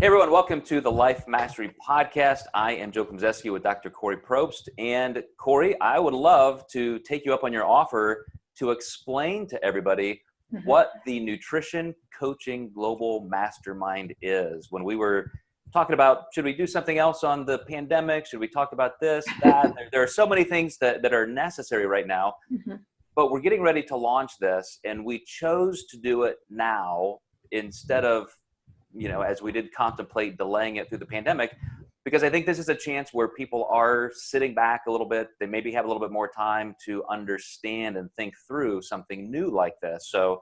Hey everyone, welcome to the Life Mastery Podcast. I am Joe Klemczewski with Dr. Kori Propst. And Kori, I would love to take you up on your offer to explain to everybody what the Nutrition Coaching Global Mastermind is. When we were talking about, should we do something else on the pandemic? Should we talk about this, that? There are so many things that are necessary right now, but we're getting ready to launch this, and we chose to do it now instead of, as we did contemplate delaying it through the pandemic, because I think this is a chance where people are sitting back a little bit. They maybe have a little bit more time to understand and think through something new like this. So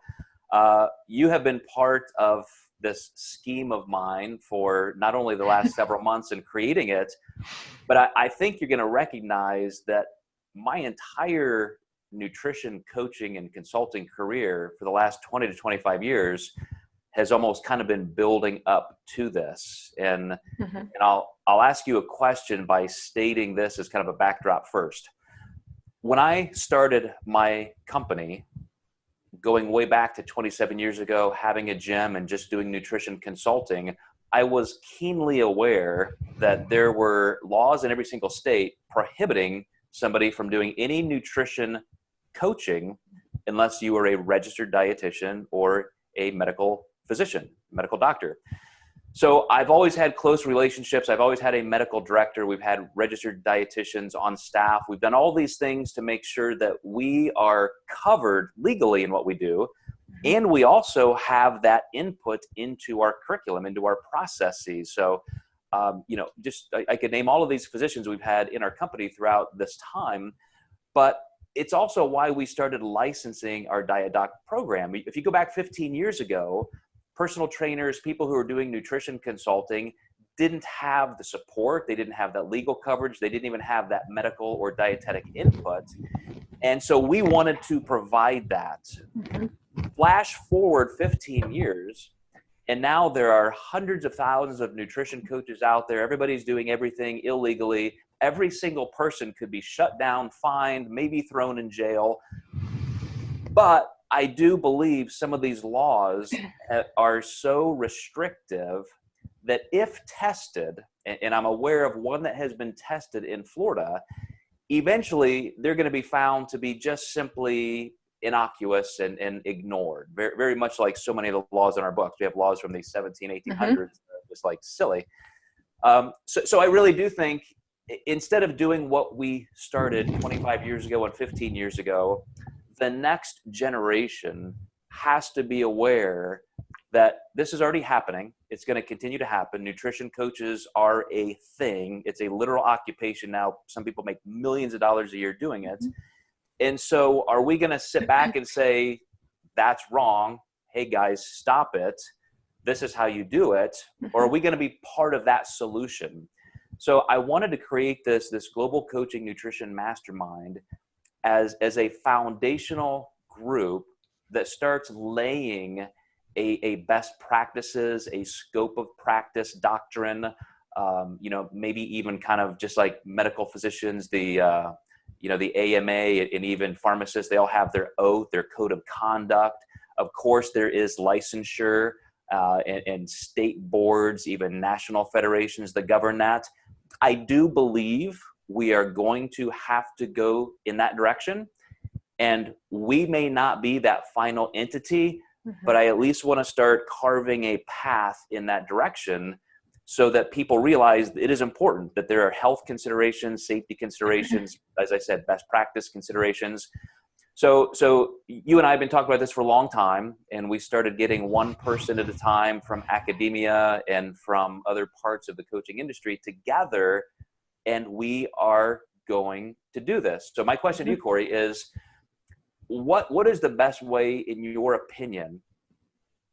you have been part of this scheme of mine for not only the last several months in creating it, but I think you're going to recognize that my entire nutrition coaching and consulting career for the last 20 to 25 years has almost kind of been building up to this. And I'll ask you a question by stating this as kind of a backdrop first. When I started my company, going way back to 27 years ago, having a gym and just doing nutrition consulting, I was keenly aware that there were laws in every single state prohibiting somebody from doing any nutrition coaching unless you were a registered dietitian or a medical physician, medical doctor. So I've always had close relationships. I've always had a medical director. We've had registered dietitians on staff. We've done all these things to make sure that we are covered legally in what we do. And we also have that input into our curriculum, into our processes. So, I could name all of these physicians we've had in our company throughout this time, but it's also why we started licensing our Diet Doc program. If you go back 15 years ago, personal trainers, people who were doing nutrition consulting didn't have the support. They didn't have that legal coverage. They didn't even have that medical or dietetic input. And so we wanted to provide that. Flash forward 15 years, and now there are hundreds of thousands of nutrition coaches out there. Everybody's doing everything illegally. Every single person could be shut down, fined, maybe thrown in jail. But I do believe some of these laws are so restrictive that if tested, and I'm aware of one that has been tested in Florida, eventually they're going to be found to be just simply innocuous and ignored. Very, very much like so many of the laws in our books. We have laws from the 1800s, just like silly. So I really do think instead of doing what we started 25 years ago and 15 years ago, the next generation has to be aware that this is already happening. It's going to continue to happen. Nutrition coaches are a thing. It's a literal occupation now. Some people make millions of dollars a year doing it. And so are we going to sit back and say, that's wrong? Hey guys, stop it. This is how you do it. Or are we going to be part of that solution? So I wanted to create this global coaching nutrition mastermind as a foundational group that starts laying a best practices, a scope of practice doctrine, maybe even kind of just like medical physicians, the AMA and even pharmacists, they all have their oath, their code of conduct. Of course, there is licensure and state boards, even national federations that govern that. I do believe we are going to have to go in that direction, and we may not be that final entity, but I at least want to start carving a path in that direction so that people realize it is important that there are health considerations, safety considerations, as I said, best practice considerations. So you and I have been talking about this for a long time, and we started getting one person at a time from academia and from other parts of the coaching industry together, and we are going to do this. So my question to you, Kori, is what is the best way, in your opinion,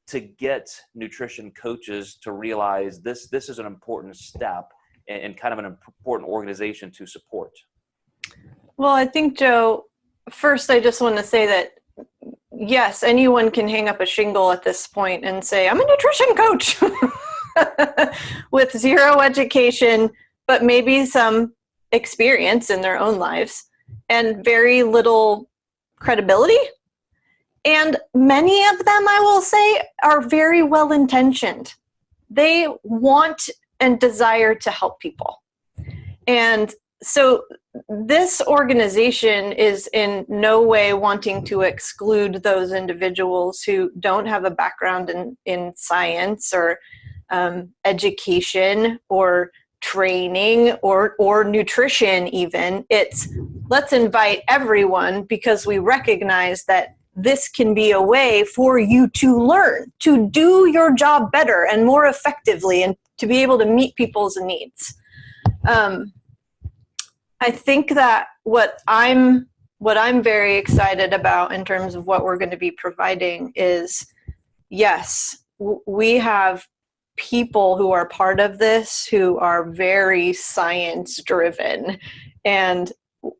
to get nutrition coaches to realize this is an important step and kind of an important organization to support? Well, I think, Joe, first I just want to say that, yes, anyone can hang up a shingle at this point and say, I'm a nutrition coach with zero education, but maybe some experience in their own lives and very little credibility. And many of them, I will say, are very well-intentioned. they want and desire to help people. And so this organization is in no way wanting to exclude those individuals who don't have a background in science or education or training or nutrition even. It's let's invite everyone because we recognize that this can be a way for you to learn, to do your job better and more effectively and to be able to meet people's needs. I think that what I'm very excited about in terms of what we're going to be providing is, yes, we have people who are part of this who are very science driven, and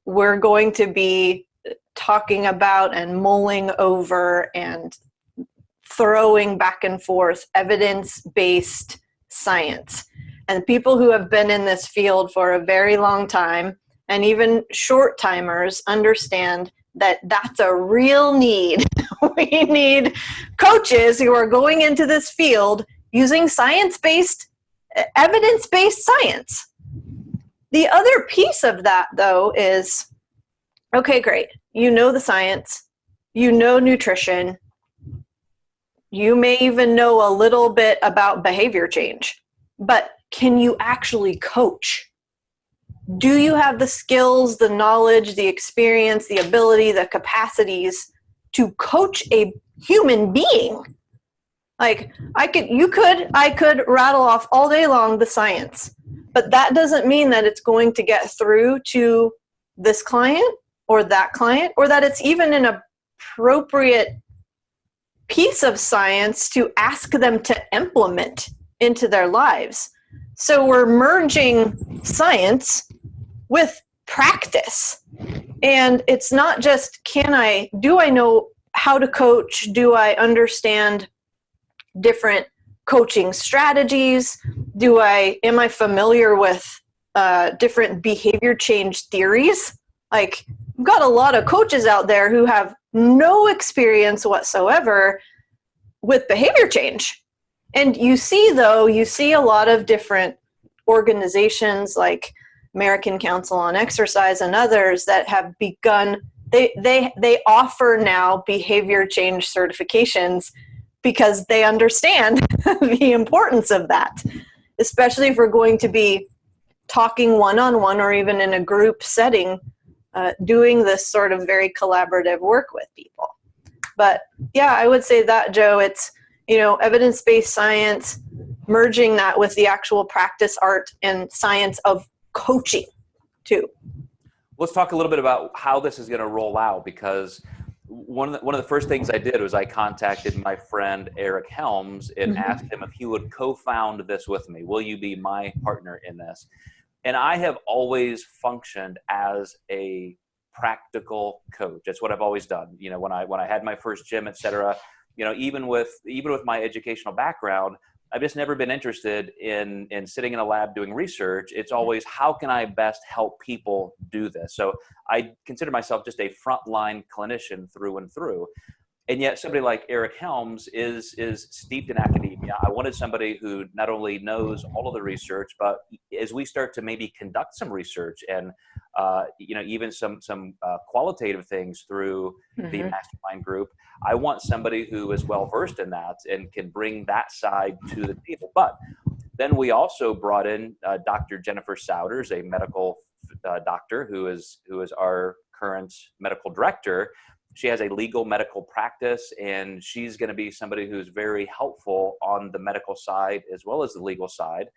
we're going to be talking about and mulling over and throwing back and forth evidence-based science. And people who have been in this field for a very long time, and even short timers, understand that that's a real need. We need coaches who are going into this field using science-based, evidence-based science. The other piece of that, though, is, okay, great. You know the science, you know nutrition, you may even know a little bit about behavior change, but can you actually coach? Do you have the skills, the knowledge, the experience, the ability, the capacities to coach a human being? Like, I could rattle off all day long the science, but that doesn't mean that it's going to get through to this client or that client, or that it's even an appropriate piece of science to ask them to implement into their lives. So we're merging science with practice. And it's not just, do I know how to coach? Do I understand different coaching strategies? Am I familiar with different behavior change theories? Like, I've got a lot of coaches out there who have no experience whatsoever with behavior change. And you see a lot of different organizations like American Council on Exercise and others that have begun, they offer now behavior change certifications because they understand the importance of that, especially if we're going to be talking one-on-one or even in a group setting, doing this sort of very collaborative work with people. But yeah, I would say that, Joe, it's, evidence-based science, merging that with the actual practice, art, and science of coaching too. Let's talk a little bit about how this is going to roll out, because one of the first things I did was I contacted my friend Eric Helms and asked him if he would co-found this with me. Will you be my partner in this? And I have always functioned as a practical coach. That's what I've always done. When I had my first gym, et cetera, even with my educational background, I've just never been interested in sitting in a lab doing research. It's always, how can I best help people do this? So I consider myself just a frontline clinician through and through. And yet somebody like Eric Helms is steeped in academia. I wanted somebody who not only knows all of the research, but as we start to maybe conduct some research and even some qualitative things through the Mastermind group, I want somebody who is well versed in that and can bring that side to the table. But then we also brought in Dr. Jennifer Souders, a medical doctor who is our current medical director. She has a legal medical practice, and she's going to be somebody who's very helpful on the medical side as well as the legal side.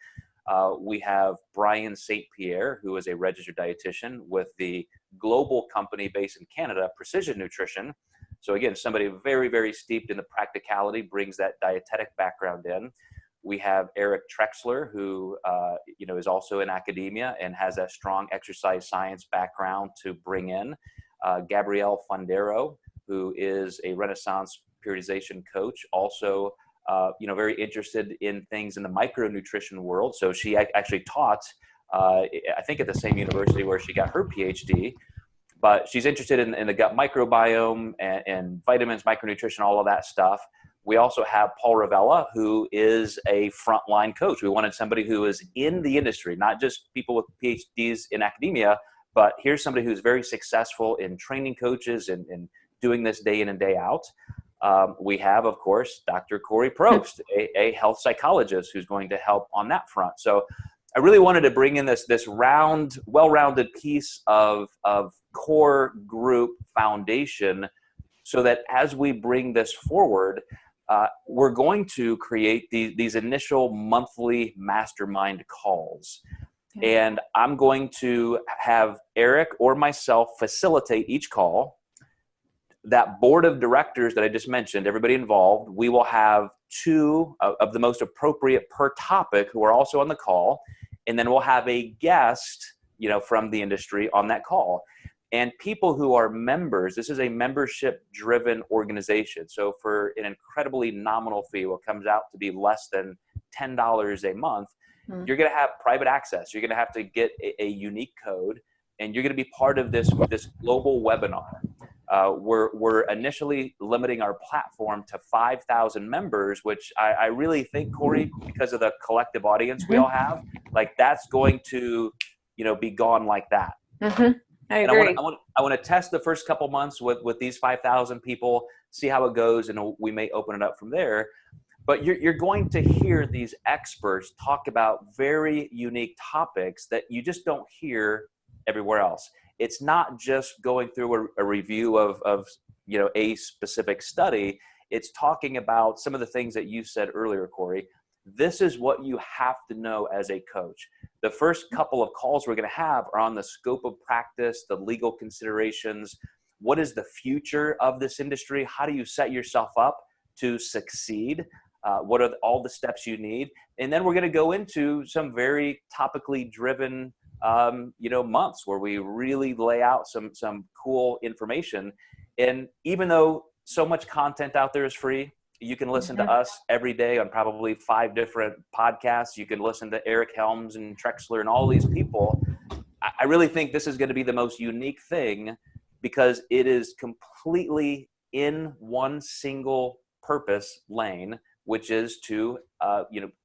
We have Brian St. Pierre, who is a registered dietitian with the global company based in Canada, Precision Nutrition. So again, somebody very, very steeped in the practicality, brings that dietetic background in. We have Eric Trexler, who is also in academia and has a strong exercise science background to bring in. Gabrielle Fundaro, who is a Renaissance periodization coach, also very interested in things in the micronutrition world. So she actually taught, I think, at the same university where she got her PhD. But she's interested in the gut microbiome and vitamins, micronutrition, all of that stuff. we also have Paul Revelia, who is a frontline coach. We wanted somebody who is in the industry, not just people with PhDs in academia, but here's somebody who's very successful in training coaches and doing this day in and day out. We have, of course, Dr. Kori Propst, a health psychologist who's going to help on that front. So I really wanted to bring in this well-rounded piece of core group foundation so that as we bring this forward, we're going to create these initial monthly mastermind calls. And I'm going to have Eric or myself facilitate each call. That board of directors that I just mentioned, everybody involved, we will have 2 of the most appropriate per topic who are also on the call. And then we'll have a guest, from the industry on that call. And people who are members, this is a membership-driven organization. So for an incredibly nominal fee, what comes out to be less than $10 a month, you're going to have private access. You're going to have to get a unique code, and you're going to be part of this global webinar. We're initially limiting our platform to 5,000 members, which I really think, Kori, because of the collective audience we all have, like that's going to, be gone like that. I agree. I want to test the first couple months with these 5,000 people, see how it goes, and we may open it up from there. But you're going to hear these experts talk about very unique topics that you just don't hear everywhere else. It's not just going through a review of a specific study. It's talking about some of the things that you said earlier, Kori. This is what you have to know as a coach. The first couple of calls we're going to have are on the scope of practice, the legal considerations. What is the future of this industry? How do you set yourself up to succeed? What are all the steps you need? And then we're going to go into some very topically driven months where we really lay out some cool information. And even though so much content out there is free, you can listen to us every day on probably 5 different podcasts. You can listen to Eric Helms and Trexler and all these people. I really think this is going to be the most unique thing because it is completely in one single purpose lane, which is to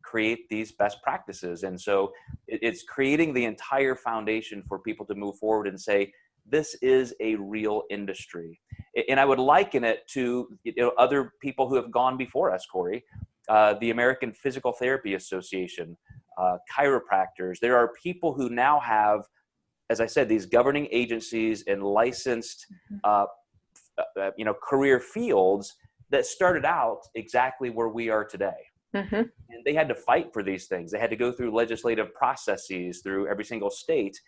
create these best practices. And so it's creating the entire foundation for people to move forward and say, this is a real industry. And I would liken it to other people who have gone before us, Kori, the American Physical Therapy Association, chiropractors. There are people who now have, as I said, these governing agencies and licensed career fields that started out exactly where we are today. And they had to fight for these things. They had to go through legislative processes through every single state.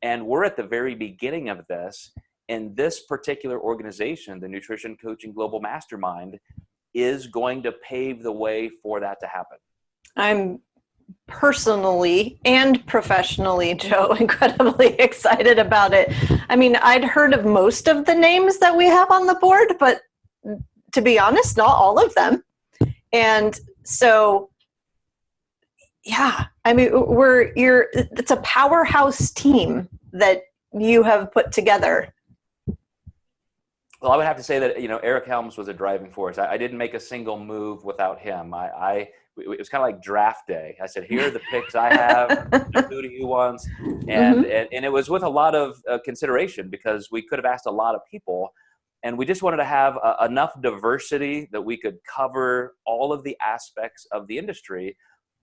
And we're at the very beginning of this. And this particular organization, the Nutrition Coaching Global Mastermind, is going to pave the way for that to happen. I'm personally and professionally, Joe, incredibly excited about it. I mean, I'd heard of most of the names that we have on the board, but to be honest, not all of them. And so, yeah, I mean, it's a powerhouse team that you have put together. Well, I would have to say that, Eric Helms was a driving force. I didn't make a single move without him. It was kind of like draft day. I said, here are the picks I have. Who do you want? And it was with a lot of consideration because we could have asked a lot of people. And we just wanted to have enough diversity that we could cover all of the aspects of the industry.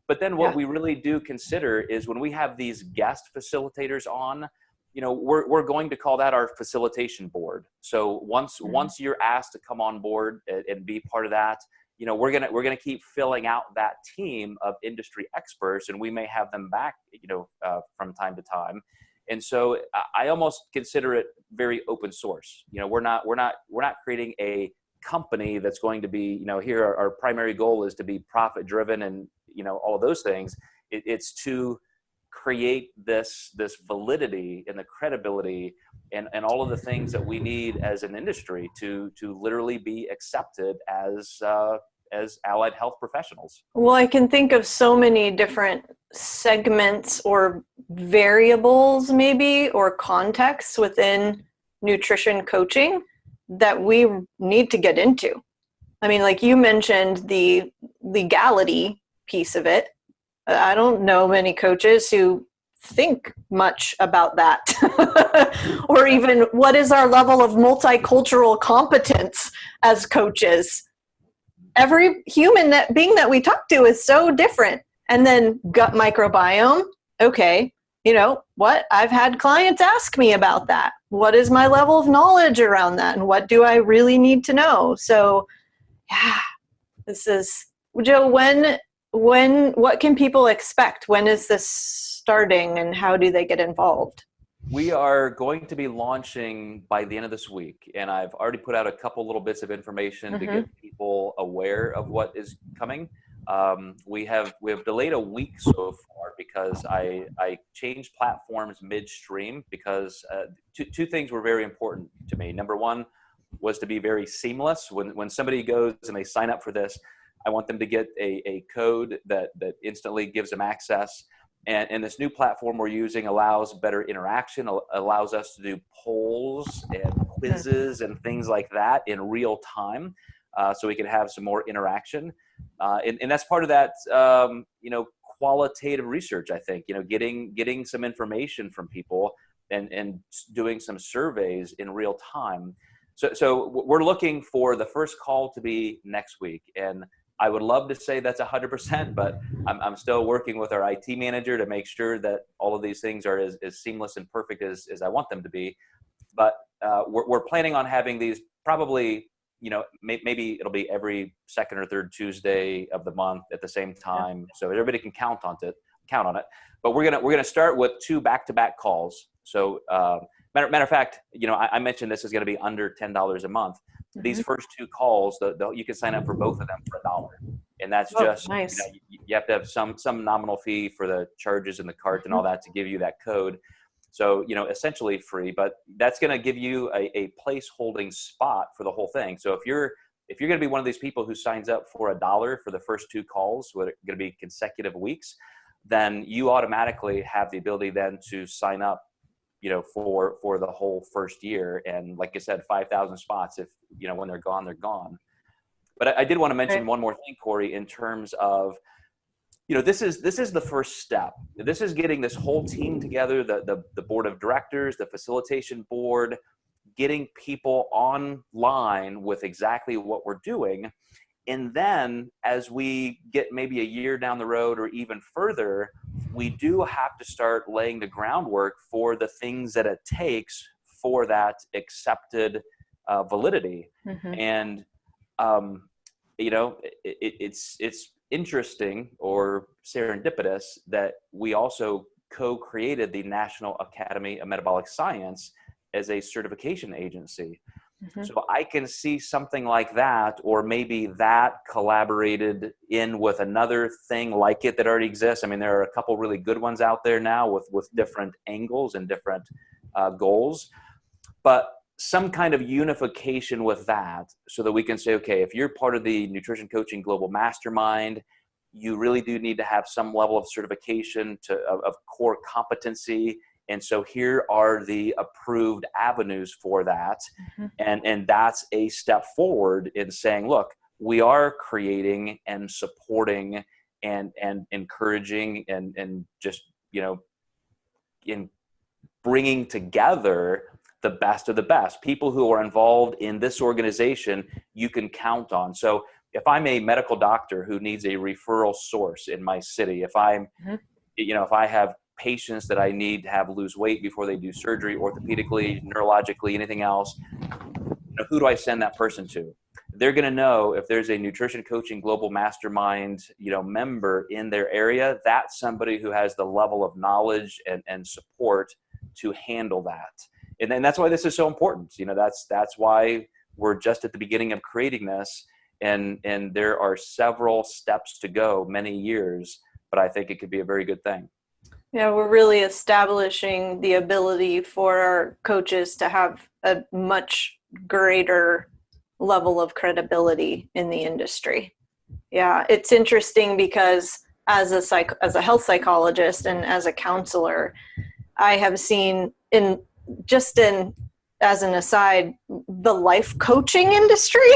But then what we really do consider is when we have these guest facilitators on, we're going to call that our facilitation board. So once you're asked to come on board and be part of that, we're gonna keep filling out that team of industry experts, and we may have them back, from time to time. And so I almost consider it very open source. We're not creating a company that's going to be, here our primary goal is to be profit driven and all of those things. It's to create this validity and the credibility and all of the things that we need as an industry to literally be accepted as allied health professionals. Well, I can think of so many different segments or variables maybe or contexts within nutrition coaching that we need to get into. I mean, like you mentioned the legality piece of it. I don't know many coaches who think much about that or even what is our level of multicultural competence as coaches. Every human being that we talk to is so different. And then gut microbiome. Okay. You know what? I've had clients ask me about that. What is my level of knowledge around that? And what do I really need to know? So yeah, this is, Joe, what can people expect? When is this starting and how do they get involved? We are going to be launching by the end of this week, and I've already put out a couple little bits of information to get people aware of what is coming. We have delayed a week so far because I changed platforms midstream because two things were very important to me. Number one was to be very seamless. When somebody goes and they sign up for this, I want them to get a code that instantly gives them access. And this new platform we're using allows better interaction, allows us to do polls and quizzes and things like that in real time, so we can have some more interaction. And that's part of that, qualitative research, I think, getting some information from people and doing some surveys in real time. So we're looking for the first call to be next week. And I would love to say that's 100%, but I'm still working with our IT manager to make sure that all of these things are as seamless and perfect as I want them to be. But we're planning on having these probably, maybe it'll be every second or third Tuesday of the month at the same time, so everybody can count on it. But we're gonna start with 2 back-to-back calls. So matter of fact, I mentioned this is going to be under $10 a month. These first 2 calls, you can sign up for both of them for $1, and that's just nice. You have to have some nominal fee for the charges and the cart and all that to give you that code. So essentially free, but that's going to give you a place holding spot for the whole thing. So if you're going to be one of these people who signs up for $1 for the first 2 calls, what are going to be consecutive weeks, then you automatically have the ability then to sign up for the whole first year. And like I said, 5,000 spots, if, when they're gone, they're gone. But I did want to mention one more thing, Kori, in terms of, this is the first step. This is getting this whole team together, the board of directors, the facilitation board, getting people online with exactly what we're doing. And then as we get maybe a year down the road or even further, we do have to start laying the groundwork for the things that it takes for that accepted validity. And, it's interesting or serendipitous that we also co-created the National Academy of Metabolic Science as a certification agency. So I can see something like that, or maybe that collaborated in with another thing like it that already exists. I mean, there are a couple really good ones out there now with different angles and different goals, but some kind of unification with that so that we can say, okay, if you're part of the Nutrition Coaching Global Mastermind, you really do need to have some level of certification of core competency. And so here are the approved avenues for that. And that's a step forward in saying, look, we are creating and supporting and encouraging and just, in bringing together the best of the best. People who are involved in this organization, you can count on. So if I'm a medical doctor who needs a referral source in my city, if I'm, if I have patients that I need to have lose weight before they do surgery, orthopedically, neurologically, anything else, who do I send that person to? They're going to know if there's a Nutrition Coaching Global Mastermind, member in their area, that's somebody who has the level of knowledge and support to handle that. And then that's why this is so important. That's why we're just at the beginning of creating this. And there are several steps to go, many years, but I think it could be a very good thing. Yeah, we're really establishing the ability for our coaches to have a much greater level of credibility in the industry. Yeah, it's interesting because as a health psychologist and as a counselor, I have seen as an aside, the life coaching industry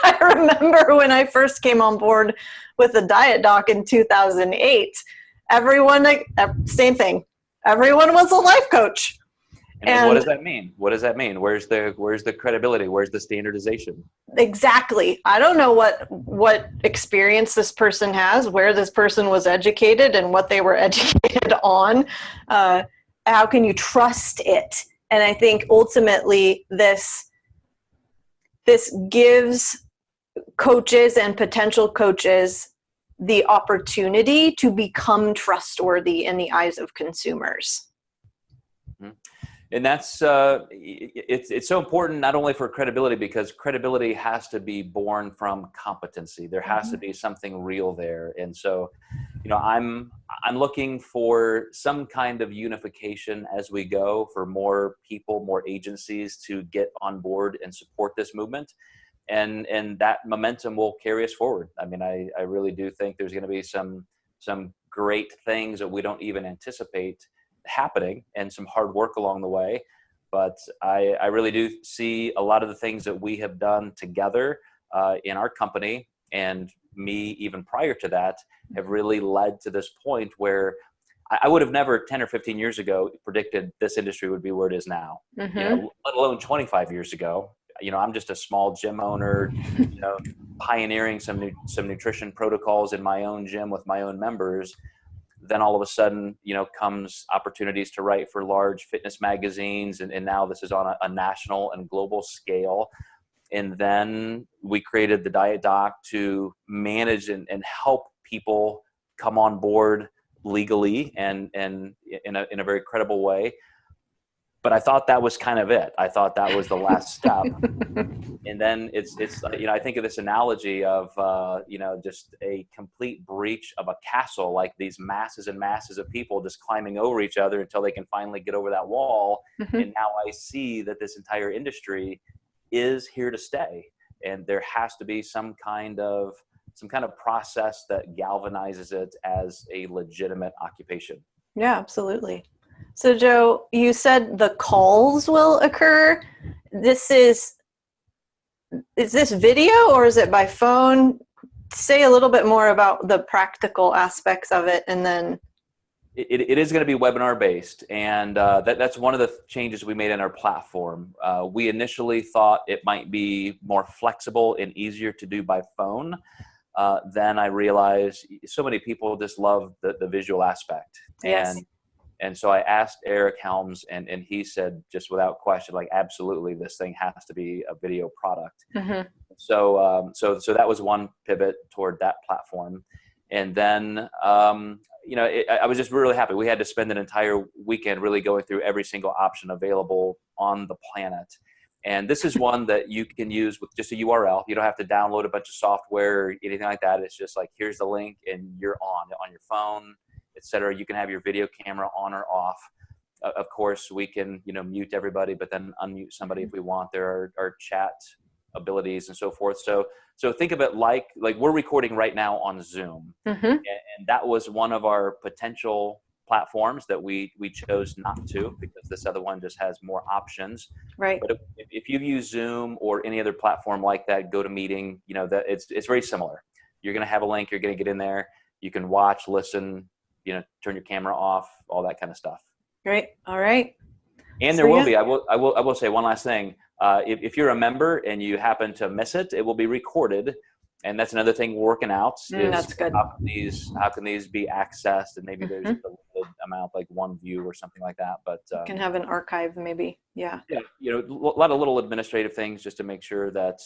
I remember when I first came on board with the Diet Doc in 2008, everyone, same thing. Everyone was a life coach. And what does that mean? What does that mean? Where's the credibility? Where's the standardization? Exactly. I don't know what experience this person has, where this person was educated and what they were educated on. How can you trust it? And I think ultimately this gives coaches and potential coaches the opportunity to become trustworthy in the eyes of consumers. Mm-hmm. And that's it's so important, not only for credibility, because credibility has to be born from competency. There has to be something real there. And so, I'm looking for some kind of unification as we go, for more people, more agencies to get on board and support this movement. And that momentum will carry us forward. I mean, I really do think there's going to be some great things that we don't even anticipate happening, and some hard work along the way. But I really do see a lot of the things that we have done together in our company, and me even prior to that, have really led to this point where I would have never 10 or 15 years ago predicted this industry would be where it is now. Mm-hmm. Let alone 25 years ago. I'm just a small gym owner, pioneering some nutrition protocols in my own gym with my own members. Then all of a sudden, comes opportunities to write for large fitness magazines. And now this is on a national and global scale. And then we created the Diet Doc to manage and help people come on board legally and in a very credible way. But I thought that was kind of it. I thought that was the last step. And then it's I think of this analogy of, just a complete breach of a castle, like these masses and masses of people just climbing over each other until they can finally get over that wall. Mm-hmm. And now I see that this entire industry is here to stay. And there has to be some kind of process that galvanizes it as a legitimate occupation. Yeah, absolutely. So Joe, you said the calls will occur. Is this video or is it by phone? Say a little bit more about the practical aspects of it, and then. It is going to be webinar based, and that's one of the changes we made in our platform. We initially thought it might be more flexible and easier to do by phone. Then I realized so many people just love the visual aspect. Yes. And so I asked Eric Helms, and he said, just without question, like, absolutely, this thing has to be a video product. Mm-hmm. So that was one pivot toward that platform. And then, I was just really happy. We had to spend an entire weekend really going through every single option available on the planet. And this is one that you can use with just a URL. You don't have to download a bunch of software or anything like that. It's just like, here's the link and you're on your phone, etc. You can have your video camera on or off. Of course, we can, mute everybody, but then unmute somebody if we want. There are chat abilities and so forth. So think of it like we're recording right now on Zoom. Mm-hmm. And that was one of our potential platforms that we chose not to, because this other one just has more options. Right. But if you use Zoom or any other platform like that, GoToMeeting, that it's very similar. You're going to have a link. You're going to get in there. You can watch, listen, turn your camera off, all that kind of stuff. Great. All right. And there will be, I will say one last thing. If you're a member and you happen to miss it, it will be recorded. And that's another thing we're working out. That's good. How can these be accessed? And maybe there's a limited amount, like one view or something like that. But you can have an archive, maybe. Yeah. Yeah. A lot of little administrative things just to make sure that,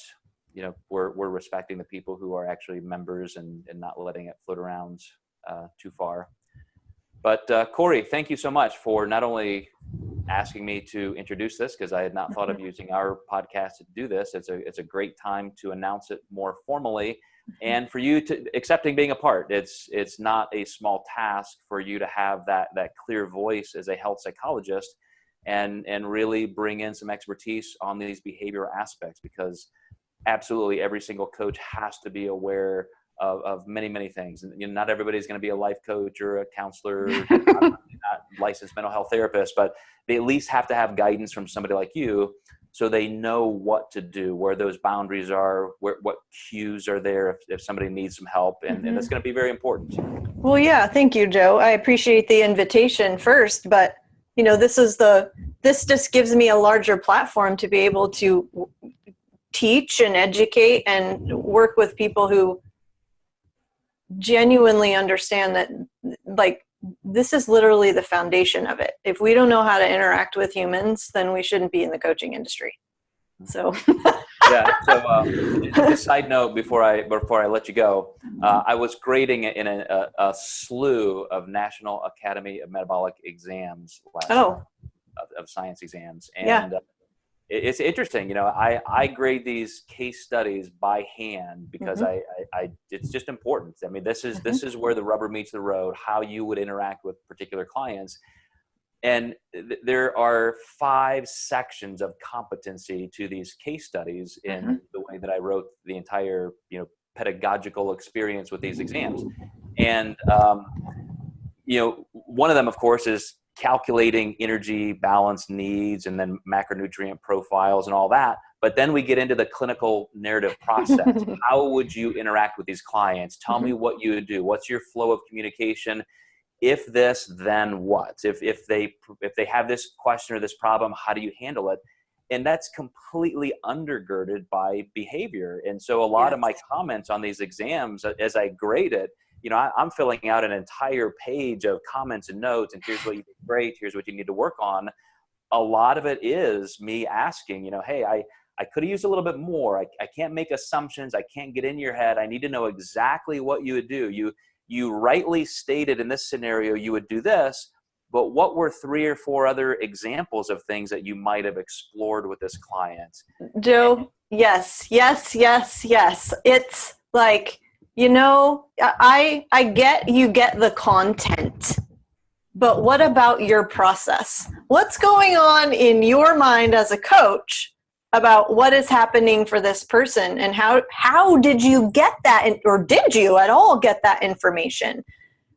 we're respecting the people who are actually members and not letting it float around too far. But Kori, thank you so much for not only asking me to introduce this, because I had not thought of using our podcast to do this. It's a great time to announce it more formally, and for you to accepting being a part. It's not a small task for you to have that clear voice as a health psychologist, and really bring in some expertise on these behavioral aspects, because absolutely every single coach has to be aware of many, many things. And not everybody's going to be a life coach or a counselor, not licensed mental health therapist, but they at least have to have guidance from somebody like you so they know what to do, where those boundaries are, what cues are there if somebody needs some help, and that's going to be very important. Well, yeah, thank you, Joe. I appreciate the invitation first, but this just gives me a larger platform to be able to teach and educate and work with people who genuinely understand that, like, this is literally the foundation of it. If we don't know how to interact with humans, then we shouldn't be in the coaching industry. So yeah. So just a side note before I let you go, I was grading in a slew of National Academy of Metabolic exams last month, of science exams, and it's interesting. I grade these case studies by hand because it's just important. I mean, this is where the rubber meets the road, how you would interact with particular clients. And there are 5 sections of competency to these case studies in the way that I wrote the entire, pedagogical experience with these exams. And, one of them, of course, is calculating energy balance needs and then macronutrient profiles and all that. But then we get into the clinical narrative process. How would you interact with these clients? Tell me what you would do. What's your flow of communication? If this, then what? If they have this question or this problem, how do you handle it? And that's completely undergirded by behavior. And so a lot of my comments on these exams, as I grade it, I'm filling out an entire page of comments and notes, and here's what you did great, here's what you need to work on. A lot of it is me asking, hey, I could have used a little bit more. I can't make assumptions. I can't get in your head. I need to know exactly what you would do. You rightly stated in this scenario you would do this, but what were 3 or 4 other examples of things that you might have explored with this client? Joe, yes. It's like, I get you get the content, but what about your process? What's going on in your mind as a coach about what is happening for this person, and how did you get that, or did you at all get that information?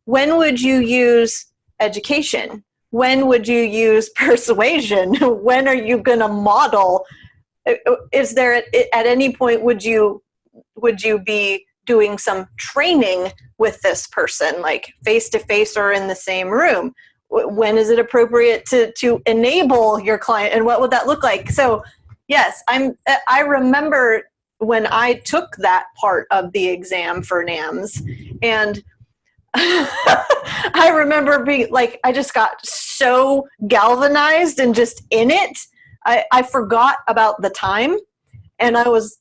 When would you use education? When would you use persuasion? When are you going to model? Is there at any point would you be doing some training with this person, like face to face or in the same room? When is it appropriate to enable your client, and what would that look like? So yes, I remember when I took that part of the exam for NAMS, and I remember being like, I just got so galvanized and just in it. I forgot about the time, and I was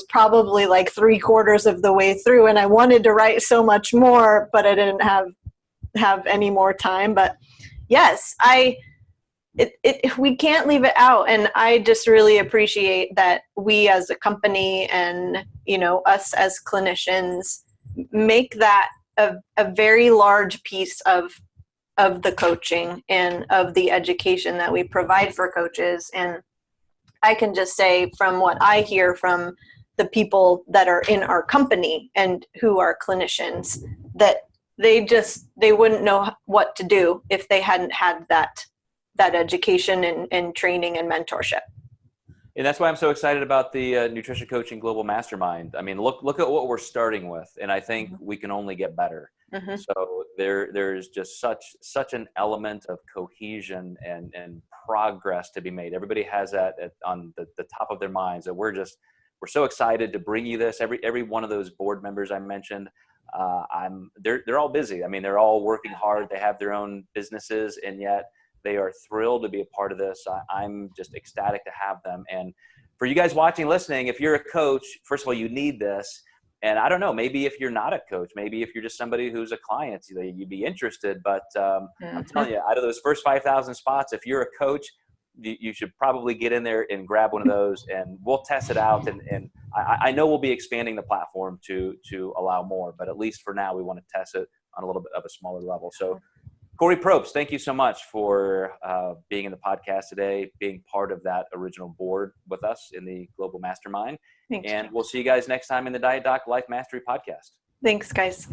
probably like 3/4 of the way through, and I wanted to write so much more, but I didn't have any more time. But yes, we can't leave it out. And I just really appreciate that we as a company and, us as clinicians make that a very large piece of the coaching and of the education that we provide for coaches. And I can just say from what I hear from the people that are in our company and who are clinicians, that they wouldn't know what to do if they hadn't had that education and training and mentorship. And that's why I'm so excited about the Nutrition Coaching Global Mastermind. I mean, look at what we're starting with, and I think we can only get better. So there's just such an element of cohesion and progress to be made. Everybody has that on the top of their minds, that we're so excited to bring you this. Every one of those board members I mentioned, they're all busy. I mean, they're all working hard. They have their own businesses, and yet they are thrilled to be a part of this. I'm just ecstatic to have them. And for you guys watching, listening, if you're a coach, first of all, you need this. And I don't know, maybe if you're not a coach, maybe if you're just somebody who's a client, you'd be interested. But I'm telling you, out of those first 5,000 spots, if you're a coach, you should probably get in there and grab one of those, and we'll test it out. And I know we'll be expanding the platform to allow more, but at least for now, we want to test it on a little bit of a smaller level. So Kori Propst, thank you so much for being in the podcast today, being part of that original board with us in the Global Mastermind. Thanks. And we'll see you guys next time in the Diet Doc Life Mastery Podcast. Thanks, guys.